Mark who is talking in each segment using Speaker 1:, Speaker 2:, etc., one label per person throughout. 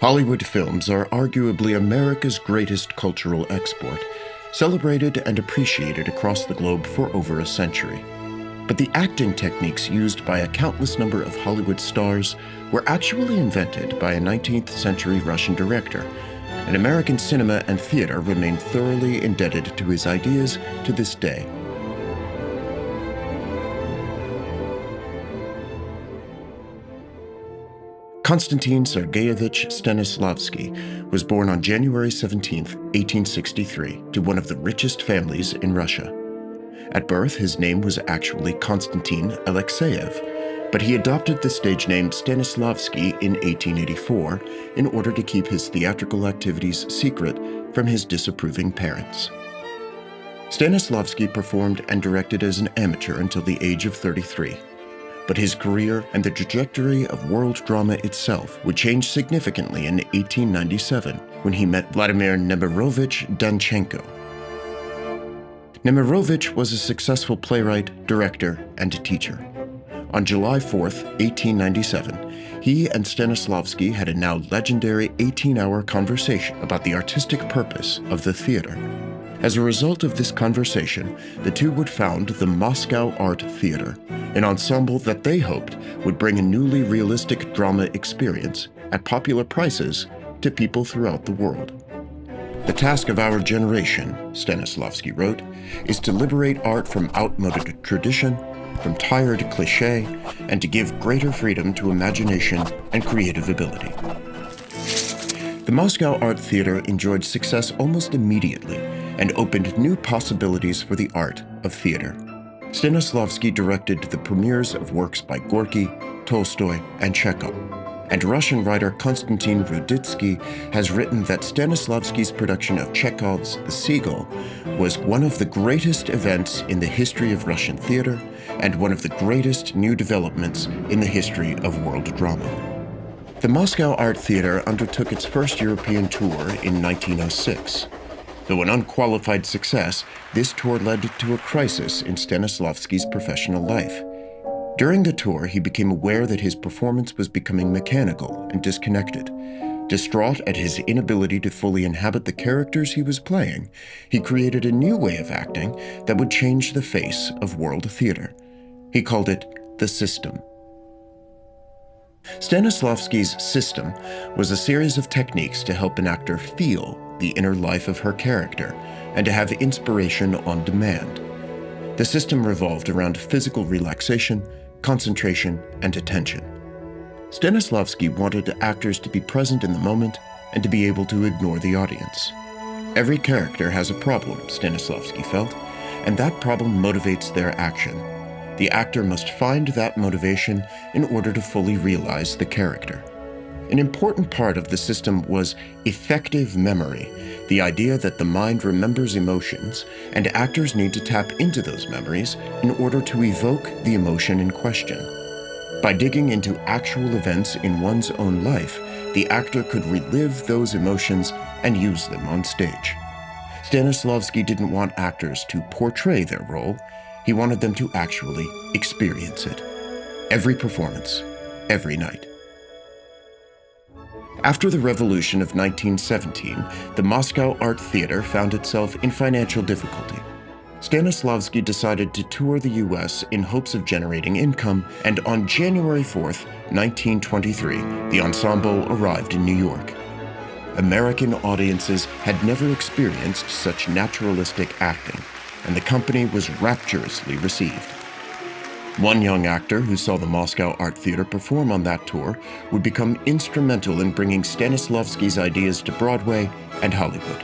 Speaker 1: Hollywood films are arguably America's greatest cultural export, celebrated and appreciated across the globe for over a century. But the acting techniques used by a countless number of Hollywood stars were actually invented by a 19th century Russian director, and American cinema and theater remain thoroughly indebted to his ideas to this day. Konstantin Sergeyevich Stanislavsky was born on January 17, 1863, to one of the richest families in Russia. At birth, his name was actually Konstantin Alexeyev, but he adopted the stage name Stanislavski in 1884 in order to keep his theatrical activities secret from his disapproving parents. Stanislavski performed and directed as an amateur until the age of 33. But his career and the trajectory of world drama itself would change significantly in 1897 when he met Vladimir Nemirovich Danchenko. Nemirovich was a successful playwright, director, and teacher. On July 4, 1897, he and Stanislavski had a now legendary 18-hour conversation about the artistic purpose of the theater. As a result of this conversation, the two would found the Moscow Art Theater, an ensemble that they hoped would bring a newly realistic drama experience at popular prices to people throughout the world. The task of our generation, Stanislavski wrote, is to liberate art from outmoded tradition, from tired cliché, and to give greater freedom to imagination and creative ability. The Moscow Art Theater enjoyed success almost immediately and opened new possibilities for the art of theater. Stanislavski directed the premieres of works by Gorky, Tolstoy, and Chekhov, and Russian writer Konstantin Ruditsky has written that Stanislavski's production of Chekhov's The Seagull was one of the greatest events in the history of Russian theater and one of the greatest new developments in the history of world drama. The Moscow Art Theater undertook its first European tour in 1906. Though an unqualified success, this tour led to a crisis in Stanislavski's professional life. During the tour, he became aware that his performance was becoming mechanical and disconnected. Distraught at his inability to fully inhabit the characters he was playing, he created a new way of acting that would change the face of world theater. He called it the system. Stanislavski's system was a series of techniques to help an actor feel the inner life of her character and to have inspiration on demand. The system revolved around physical relaxation, concentration, and attention. Stanislavski wanted actors to be present in the moment and to be able to ignore the audience. Every character has a problem, Stanislavski felt, and that problem motivates their action. The actor must find that motivation in order to fully realize the character. An important part of the system was effective memory, the idea that the mind remembers emotions, and actors need to tap into those memories in order to evoke the emotion in question. By digging into actual events in one's own life, the actor could relive those emotions and use them on stage. Stanislavski didn't want actors to portray their role. He wanted them to actually experience it. Every performance, every night. After the revolution of 1917, the Moscow Art Theater found itself in financial difficulty. Stanislavski decided to tour the U.S. in hopes of generating income, and on January 4, 1923, the ensemble arrived in New York. American audiences had never experienced such naturalistic acting, and the company was rapturously received. One young actor who saw the Moscow Art Theater perform on that tour would become instrumental in bringing Stanislavski's ideas to Broadway and Hollywood.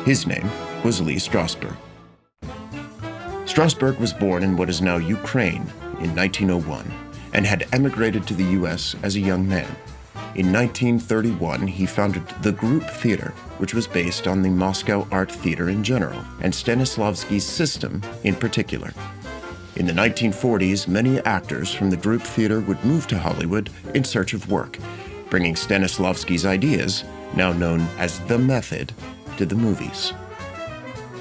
Speaker 1: His name was Lee Strasberg. Strasberg was born in what is now Ukraine in 1901 and had emigrated to the U.S. as a young man. In 1931, he founded the Group Theater, which was based on the Moscow Art Theater in general, and Stanislavski's system in particular. In the 1940s, many actors from the Group Theater would move to Hollywood in search of work, bringing Stanislavski's ideas, now known as the method, to the movies.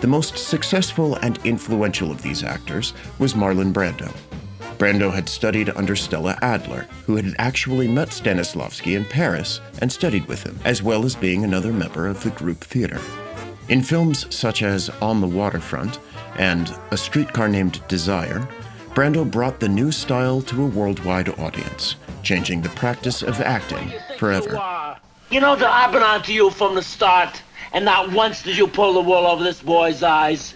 Speaker 1: The most successful and influential of these actors was Marlon Brando. Brando had studied under Stella Adler, who had actually met Stanislavski in Paris and studied with him, as well as being another member of the group theater. In films such as On the Waterfront and A Streetcar Named Desire, Brando brought the new style to a worldwide audience, changing the practice of acting forever.
Speaker 2: You know that I've been on to you from the start, and not once did you pull the wool over this boy's eyes.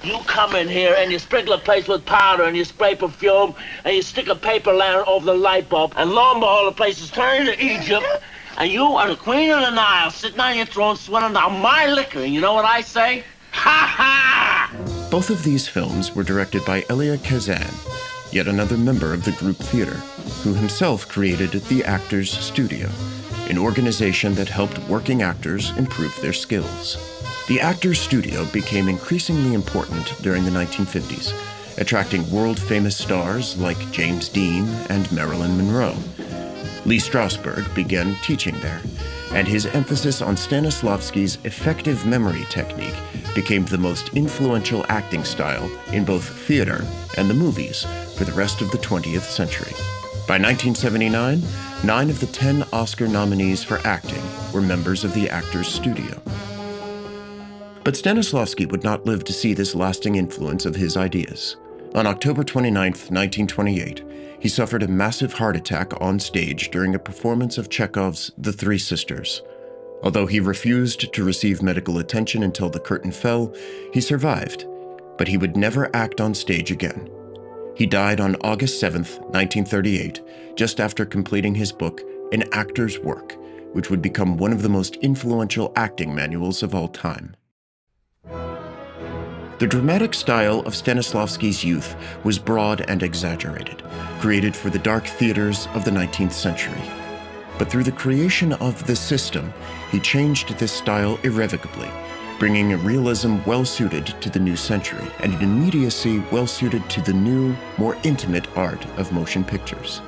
Speaker 2: You come in here and you sprinkle a place with powder and you spray perfume and you stick a paper lantern over the light bulb, and lo and behold, the place is turning to Egypt, and you are the queen of the Nile, sitting on your throne, swilling down my liquor, and you know what I say? Ha ha!
Speaker 1: Both of these films were directed by Elia Kazan, yet another member of the group theater, who himself created the Actors Studio, an organization that helped working actors improve their skills. The Actors Studio became increasingly important during the 1950s, attracting world-famous stars like James Dean and Marilyn Monroe. Lee Strasberg began teaching there, and his emphasis on Stanislavski's effective memory technique became the most influential acting style in both theater and the movies for the rest of the 20th century. By 1979, 9 of the 10 Oscar nominees for acting were members of the Actors Studio. But Stanislavski would not live to see this lasting influence of his ideas. On October 29, 1928, he suffered a massive heart attack on stage during a performance of Chekhov's The Three Sisters. Although he refused to receive medical attention until the curtain fell, he survived, but he would never act on stage again. He died on August 7, 1938, just after completing his book, An Actor's Work, which would become one of the most influential acting manuals of all time. The dramatic style of Stanislavski's youth was broad and exaggerated, created for the dark theaters of the 19th century. But through the creation of the system, he changed this style irrevocably, bringing a realism well-suited to the new century and an immediacy well-suited to the new, more intimate art of motion pictures.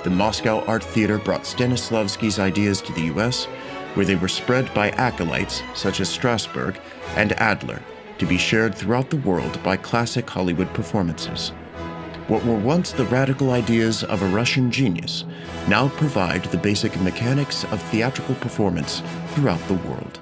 Speaker 1: The Moscow Art Theater brought Stanislavski's ideas to the US, where they were spread by acolytes such as Strasberg and Adler, to be shared throughout the world by classic Hollywood performances. What were once the radical ideas of a Russian genius now provide the basic mechanics of theatrical performance throughout the world.